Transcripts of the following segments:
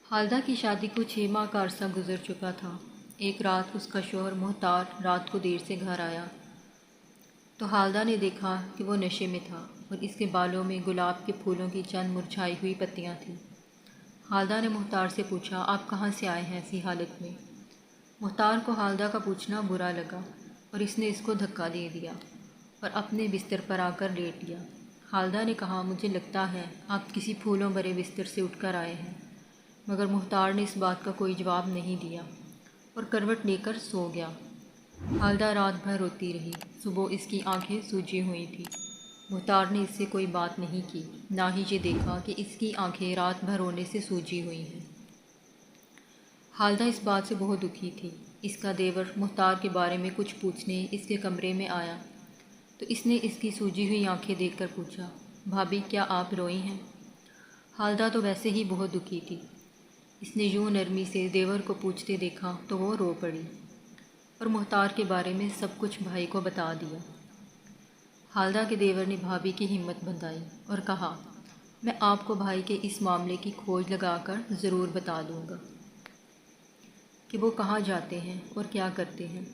خالدہ کی شادی کو 6 ماہ کا عرصہ گزر چکا تھا۔ ایک رات اس کا شوہر محتار رات کو دیر سے گھر آیا تو خالدہ نے دیکھا کہ وہ نشے میں تھا اور اس کے بالوں میں گلاب کے پھولوں کی چند مرجھائی ہوئی پتیاں تھیں۔ خالدہ نے محتار سے پوچھا، آپ کہاں سے آئے ہیں ایسی حالت میں؟ محتار کو خالدہ کا پوچھنا برا لگا اور اس نے اس کو دھکا دے دیا اور اپنے بستر پر آ کر لیٹ گیا۔ خالدہ نے کہا، مجھے لگتا ہے آپ کسی پھولوں بھرے بستر سے اٹھ کر آئے ہیں، مگر محتار نے اس بات کا کوئی جواب نہیں دیا اور کروٹ لے کر سو گیا۔ خالدہ رات بھر روتی رہی۔ صبح اس کی آنکھیں سوجی ہوئی تھیں۔ محتار نے اس سے کوئی بات نہیں کی، نہ ہی یہ دیکھا کہ اس کی آنکھیں رات بھر رونے سے سوجی ہوئی ہیں۔ خالدہ اس بات سے بہت دکھی تھی۔ اس کا دیور محتار کے بارے میں کچھ پوچھنے اس کے کمرے میں آیا تو اس نے اس کی سوجی ہوئی آنکھیں دیکھ کر پوچھا، بھابی کیا آپ روئی ہیں؟ خالدہ تو ویسے ہی بہت دکھی تھی۔ اس نے یوں نرمی سے دیور کو پوچھتے دیکھا تو وہ رو پڑی اور محتار کے بارے میں سب کچھ بھائی کو بتا دیا۔ خالدہ کے دیور نے بھابی کی ہمت بندھائی اور کہا، میں آپ کو بھائی کے اس معاملے کی کھوج لگا کر ضرور بتا دوں گا کہ وہ کہاں جاتے ہیں اور کیا کرتے ہیں۔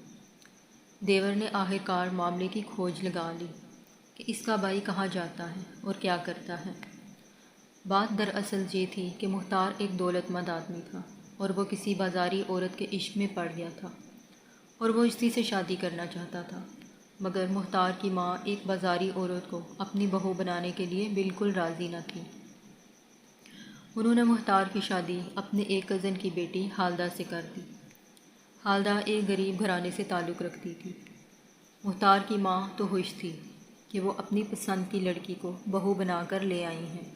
دیور نے آخرکار معاملے کی کھوج لگا لی کہ اس کا بھائی کہاں جاتا ہے اور کیا کرتا ہے۔ بات دراصل یہ تھی کہ محتار ایک دولت مند آدمی تھا اور وہ کسی بازاری عورت کے عشق میں پڑ گیا تھا اور وہ اسی سے شادی کرنا چاہتا تھا، مگر محتار کی ماں ایک بازاری عورت کو اپنی بہو بنانے کے لیے بالکل راضی نہ تھی۔ انہوں نے محتار کی شادی اپنے ایک کزن کی بیٹی خالدہ سے کر دی۔ خالدہ ایک غریب گھرانے سے تعلق رکھتی تھی۔ محتار کی ماں تو خوش تھی کہ وہ اپنی پسند کی لڑکی کو بہو بنا کر لے آئی ہیں،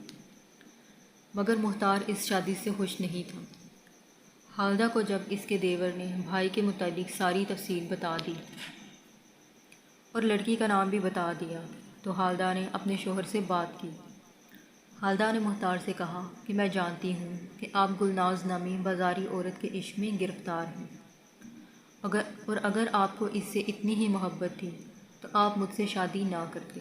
مگر محتار اس شادی سے خوش نہیں تھا۔ خالدہ کو جب اس کے دیور نے بھائی کے متعلق ساری تفصیل بتا دی اور لڑکی کا نام بھی بتا دیا تو خالدہ نے اپنے شوہر سے بات کی۔ خالدہ نے محتار سے کہا کہ میں جانتی ہوں کہ آپ گلناز نامی بازاری عورت کے عشق میں گرفتار ہیں، اگر آپ کو اس سے اتنی ہی محبت تھی تو آپ مجھ سے شادی نہ کرتے۔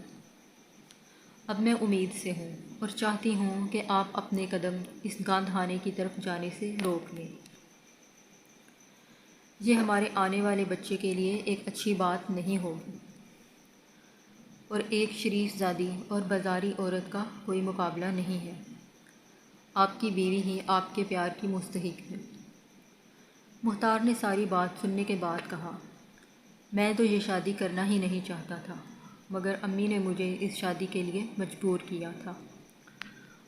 اب میں امید سے ہوں اور چاہتی ہوں کہ آپ اپنے قدم اس گاندھ خانے کی طرف جانے سے روک لیں۔ یہ ہمارے آنے والے بچے کے لیے ایک اچھی بات نہیں ہوگی اور ایک شریف زادی اور بازاری عورت کا کوئی مقابلہ نہیں ہے۔ آپ کی بیوی ہی آپ کے پیار کی مستحق ہے۔ محتار نے ساری بات سننے کے بعد کہا، میں تو یہ شادی کرنا ہی نہیں چاہتا تھا، مگر امی نے مجھے اس شادی کے لیے مجبور کیا تھا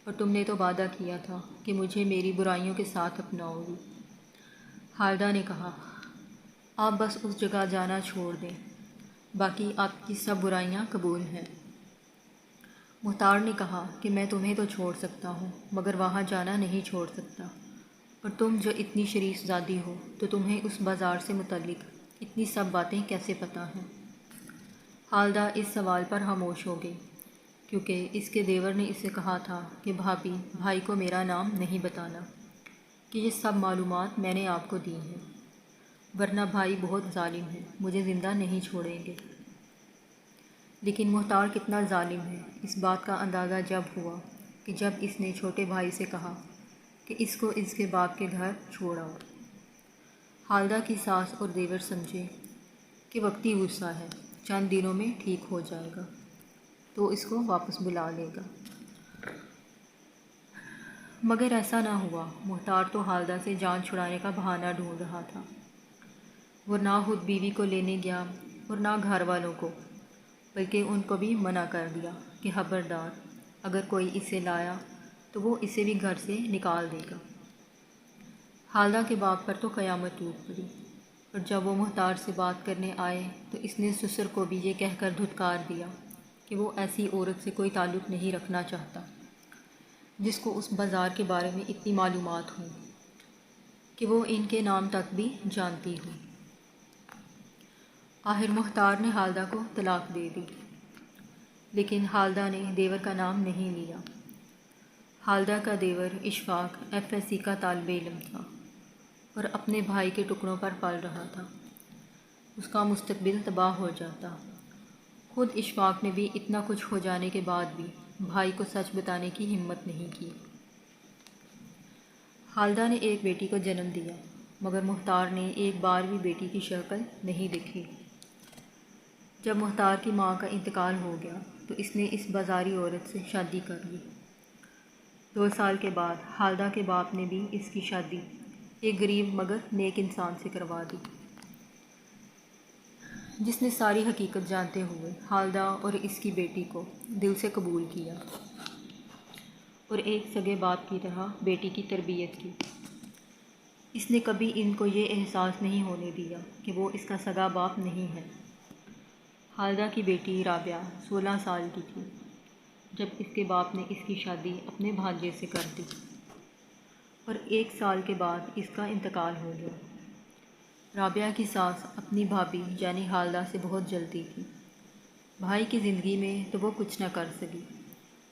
اور تم نے تو وعدہ کیا تھا کہ مجھے میری برائیوں کے ساتھ اپناؤ گی۔ خالدہ نے کہا، آپ بس اس جگہ جانا چھوڑ دیں، باقی آپ کی سب برائیاں قبول ہیں۔ محتار نے کہا کہ میں تمہیں تو چھوڑ سکتا ہوں مگر وہاں جانا نہیں چھوڑ سکتا، اور تم جو اتنی شریف زادی ہو تو تمہیں اس بازار سے متعلق اتنی سب باتیں کیسے پتہ ہیں؟ خالدہ اس سوال پر خاموش ہو گئی کیونکہ اس کے دیور نے اسے کہا تھا کہ بھابی بھائی کو میرا نام نہیں بتانا، کہ یہ سب معلومات میں نے آپ کو دی ہیں، ورنہ بھائی بہت ظالم ہے، مجھے زندہ نہیں چھوڑیں گے۔ لیکن محتار کتنا ظالم ہے، اس بات کا اندازہ جب ہوا کہ جب اس نے چھوٹے بھائی سے کہا کہ اس کو اس کے باپ کے گھر چھوڑ آؤ۔ خالدہ کی ساس اور دیور سمجھے کہ وقتی غصہ ہے، چند دنوں میں ٹھیک ہو جائے گا تو اس کو واپس بلا لے گا، مگر ایسا نہ ہوا۔ محتار تو خالدہ سے جان چھڑانے کا بہانہ ڈھونڈ رہا تھا۔ وہ نہ خود بیوی کو لینے گیا اور نہ گھر والوں کو، بلکہ ان کو بھی منع کر دیا کہ خبردار، اگر کوئی اسے لایا تو وہ اسے بھی گھر سے نکال دے گا۔ خالدہ کے باپ پر تو قیامت ٹوٹ پڑی، اور جب وہ محتار سے بات کرنے آئے تو اس نے سسر کو بھی یہ کہہ کر دھتکار دیا کہ وہ ایسی عورت سے کوئی تعلق نہیں رکھنا چاہتا جس کو اس بازار کے بارے میں اتنی معلومات ہوں کہ وہ ان کے نام تک بھی جانتی ہو۔ آخر محتار نے خالدہ کو طلاق دے دی، لیکن خالدہ نے دیور کا نام نہیں لیا۔ خالدہ کا دیور اشفاق FSC کا طالب علم تھا اور اپنے بھائی کے ٹکڑوں پر پل رہا تھا۔ اس کا مستقبل تباہ ہو جاتا۔ خود اشفاق نے بھی اتنا کچھ ہو جانے کے بعد بھی بھائی کو سچ بتانے کی ہمت نہیں کی۔ خالدہ نے ایک بیٹی کو جنم دیا، مگر مختار نے ایک بار بھی بیٹی کی شکل نہیں دیکھی۔ جب مختار کی ماں کا انتقال ہو گیا تو اس نے اس بازاری عورت سے شادی کر لی۔ 2 سال کے بعد خالدہ کے باپ نے بھی اس کی شادی ایک غریب مگر نیک انسان سے کروا دی، جس نے ساری حقیقت جانتے ہوئے خالدہ اور اس کی بیٹی کو دل سے قبول کیا اور ایک سگے باپ کی طرح بیٹی کی تربیت کی۔ اس نے کبھی ان کو یہ احساس نہیں ہونے دیا کہ وہ اس کا سگا باپ نہیں ہے۔ خالدہ کی بیٹی رابعہ 16 سال کی تھی جب اس کے باپ نے اس کی شادی اپنے بھانجے سے کر دی اور 1 سال کے بعد اس کا انتقال ہو گیا۔ رابعہ کی ساس اپنی بھابھی یعنی خالدہ سے بہت جلتی تھی۔ بھائی کی زندگی میں تو وہ کچھ نہ کر سکی،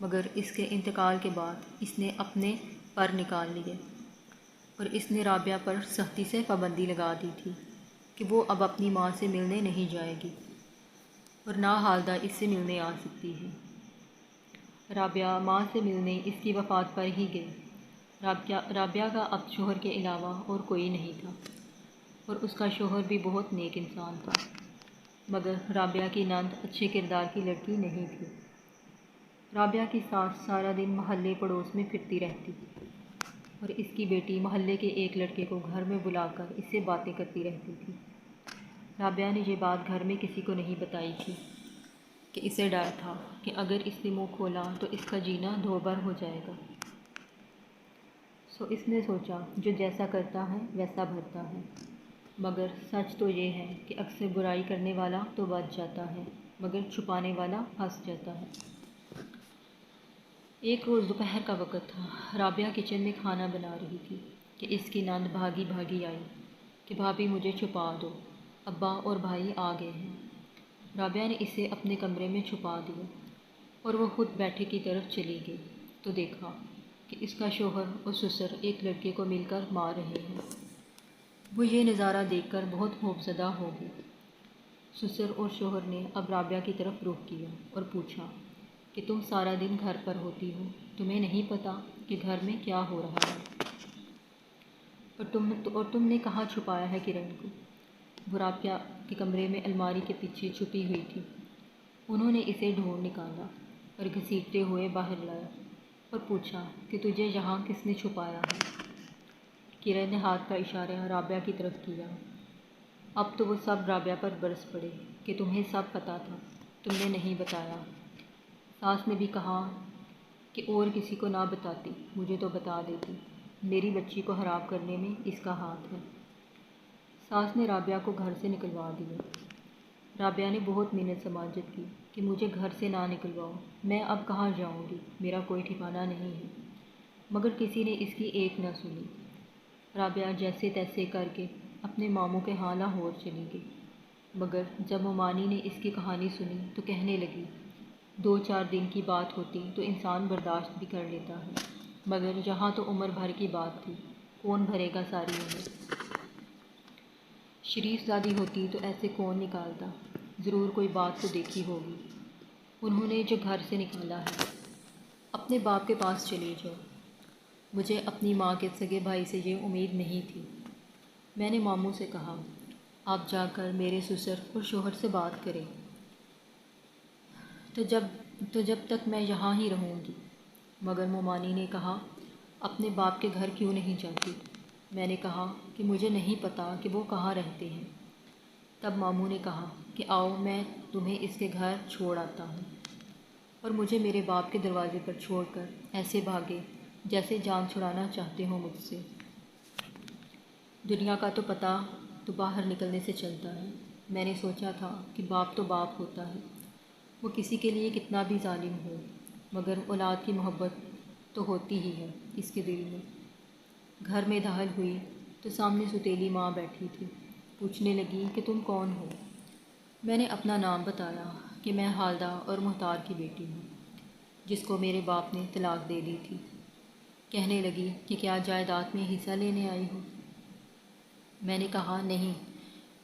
مگر اس کے انتقال کے بعد اس نے اپنے پر نکال لیے اور اس نے رابعہ پر سختی سے پابندی لگا دی تھی کہ وہ اب اپنی ماں سے ملنے نہیں جائے گی اور نہ خالدہ اس سے ملنے آ سکتی ہے۔ رابعہ ماں سے ملنے اس کی وفات پر ہی گئی۔ رابعہ کا اب شوہر کے علاوہ اور کوئی نہیں تھا اور اس کا شوہر بھی بہت نیک انسان تھا، مگر رابعہ کی نند اچھے کردار کی لڑکی نہیں تھی۔ رابعہ کی ساس سارا دن محلے پڑوس میں پھرتی رہتی اور اس کی بیٹی محلے کے ایک لڑکے کو گھر میں بلا کر اس سے باتیں کرتی رہتی تھی۔ رابعہ نے یہ بات گھر میں کسی کو نہیں بتائی تھی کہ اسے ڈر تھا کہ اگر اس نے منہ کھولا تو اس کا جینا دوبر ہو جائے گا۔ سو اس نے سوچا جو جیسا کرتا ہے ویسا بھرتا ہے، مگر سچ تو یہ ہے کہ اکثر برائی کرنے والا تو بچ جاتا ہے مگر چھپانے والا پھنس جاتا ہے۔ ایک روز دوپہر کا وقت تھا۔ رابعہ کچن میں کھانا بنا رہی تھی کہ اس کی نند بھاگی بھاگی آئی کہ بھابھی مجھے چھپا دو، ابا اور بھائی آ گئے ہیں۔ رابعہ نے اسے اپنے کمرے میں چھپا دیا اور وہ خود بیٹھے کی طرف چلی گئی تو دیکھا کہ اس کا شوہر اور سسر ایک لڑکے کو مل کر مار رہے ہیں۔ وہ یہ نظارہ دیکھ کر بہت خوفزدہ ہو گئی۔ سسر اور شوہر نے اب رابعہ کی طرف رخ کیا اور پوچھا کہ تم سارا دن گھر پر ہوتی ہو، تمہیں نہیں پتہ کہ گھر میں کیا ہو رہا ہے؟ اور تم نے کہاں چھپایا ہے کرن کو؟ وہ رابعہ کے کمرے میں الماری کے پیچھے چھپی ہوئی تھی۔ انہوں نے اسے ڈھونڈ نکالا اور گھسیٹتے ہوئے باہر لایا اور پوچھا کہ تجھے یہاں کس نے چھپایا ہے؟ کرن نے ہاتھ کا اشارہ رابعہ کی طرف کیا۔ اب تو وہ سب رابعہ پر برس پڑے کہ تمہیں سب پتہ تھا، تم نے نہیں بتایا۔ ساس نے بھی کہا کہ اور کسی کو نہ بتاتی، مجھے تو بتا دیتی، میری بچی کو خراب کرنے میں اس کا ہاتھ ہے۔ ساس نے رابعہ کو گھر سے نکلوا دیا۔ رابعہ نے بہت منت سماجت کی کہ مجھے گھر سے نہ نکلواؤ، میں اب کہاں جاؤں گی، میرا کوئی ٹھکانہ نہیں ہے، مگر کسی نے اس کی ایک نہ سنی۔ رابعہ جیسے تیسے کر کے اپنے ماموں کے ہاں لاہور چلی گئی، مگر جب ممانی نے اس کی کہانی سنی تو کہنے لگی 2-4 دن کی بات ہوتی تو انسان برداشت بھی کر لیتا ہے، مگر یہاں تو عمر بھر کی بات تھی، کون بھرے گا ساری عمر؟ شریف زادی ہوتی تو ایسے کون نکالتا، ضرور کوئی بات تو دیکھی ہوگی۔ انہوں نے جو گھر سے نکالا ہے، اپنے باپ کے پاس چلے جاؤ۔ مجھے اپنی ماں کے سگے بھائی سے یہ امید نہیں تھی۔ میں نے ماموں سے کہا آپ جا کر میرے سسر اور شوہر سے بات کریں تو جب تک میں یہاں ہی رہوں گی، مگر ممانی نے کہا اپنے باپ کے گھر کیوں نہیں جاتی؟ میں نے کہا کہ مجھے نہیں پتہ کہ وہ کہاں رہتے ہیں۔ تب ماموں نے کہا کہ آؤ میں تمہیں اس کے گھر چھوڑ آتا ہوں، اور مجھے میرے باپ کے دروازے پر چھوڑ کر ایسے بھاگے جیسے جان چھڑانا چاہتے ہو مجھ سے۔ دنیا کا تو پتہ تو باہر نکلنے سے چلتا ہے۔ میں نے سوچا تھا کہ باپ تو باپ ہوتا ہے، وہ کسی کے لیے کتنا بھی ظالم ہو، مگر اولاد کی محبت تو ہوتی ہی ہے اس کے دل میں۔ گھر میں داخل ہوئی تو سامنے ستیلی ماں بیٹھی تھی۔ پوچھنے لگی کہ تم کون ہو؟ میں نے اپنا نام بتایا کہ میں خالدہ اور مختار کی بیٹی ہوں، جس کو میرے باپ نے طلاق دے دی تھی۔ کہنے لگی کہ کیا جائیداد میں حصہ لینے آئی ہو؟ میں نے کہا نہیں۔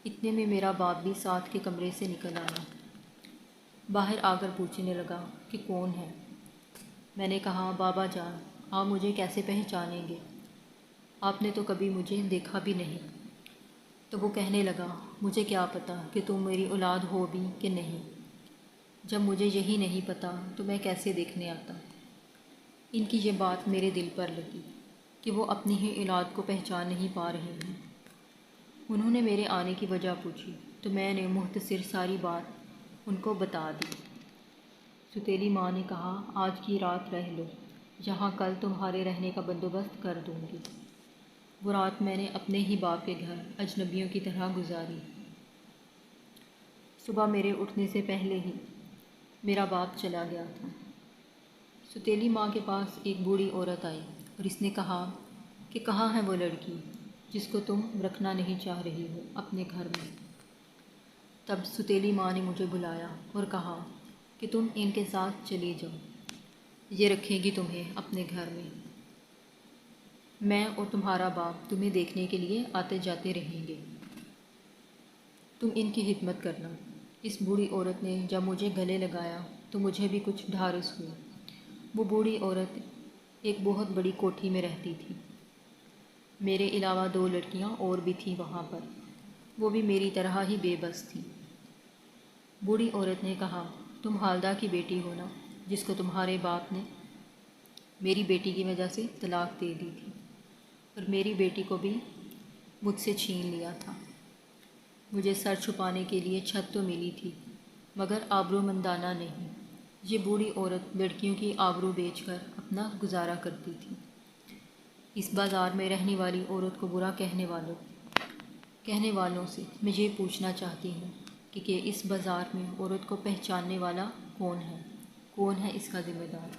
اتنے میں میرا باپ بھی ساتھ کے کمرے سے نکل آیا۔ باہر آ کر پوچھنے لگا کہ کون ہے؟ میں نے کہا بابا جان، آپ مجھے کیسے پہچانیں گے؟ آپ نے تو کبھی مجھے دیکھا بھی نہیں۔ تو وہ کہنے لگا، مجھے کیا پتہ کہ تم میری اولاد ہو بھی کہ نہیں، جب مجھے یہی نہیں پتہ تو میں کیسے دیکھنے آتا۔ ان کی یہ بات میرے دل پر لگی کہ وہ اپنی ہی اولاد کو پہچان نہیں پا رہے ہیں۔ انہوں نے میرے آنے کی وجہ پوچھی تو میں نے مختصر ساری بات ان کو بتا دی۔ ستیلی ماں نے کہا، آج کی رات رہ لو، یہاں کل تمہارے رہنے کا بندوبست کر دوں گی۔ وہ رات میں نے اپنے ہی باپ کے گھر اجنبیوں کی طرح گزاری۔ صبح میرے اٹھنے سے پہلے ہی میرا باپ چلا گیا تھا۔ ستیلی ماں کے پاس ایک بوڑھی عورت آئی اور اس نے کہا کہ کہاں ہے وہ لڑکی جس کو تم رکھنا نہیں چاہ رہی ہو اپنے گھر میں۔ تب ستیلی ماں نے مجھے بلایا اور کہا کہ تم ان کے ساتھ چلی جاؤ، یہ رکھیں گی تمہیں اپنے گھر میں۔ میں اور تمہارا باپ تمہیں دیکھنے کے لیے آتے جاتے رہیں گے، تم ان کی خدمت کرنا۔ اس بوڑھی عورت نے جب مجھے گلے لگایا تو مجھے بھی کچھ ڈھارس ہوئی۔ وہ بوڑھی عورت ایک بہت بڑی کوٹھی میں رہتی تھی۔ میرے علاوہ 2 لڑکیاں اور بھی تھیں وہاں پر، وہ بھی میری طرح ہی بے بس تھیں۔ بوڑھی عورت نے کہا، تم حالدہ کی بیٹی ہو نا، جس کو تمہارے باپ نے میری بیٹی کی وجہ سے طلاق دے دی تھی اور میری بیٹی کو بھی مجھ سے چھین لیا تھا۔ مجھے سر چھپانے کے لیے چھت تو ملی تھی مگر آبرو مندانہ نہیں۔ یہ بوڑھی عورت لڑکیوں کی آبرو بیچ کر اپنا گزارا کرتی تھی۔ اس بازار میں رہنے والی عورت کو برا کہنے والوں سے میں یہ پوچھنا چاہتی ہوں کہ اس بازار میں عورت کو پہچاننے والا کون ہے اس کا ذمہ دار؟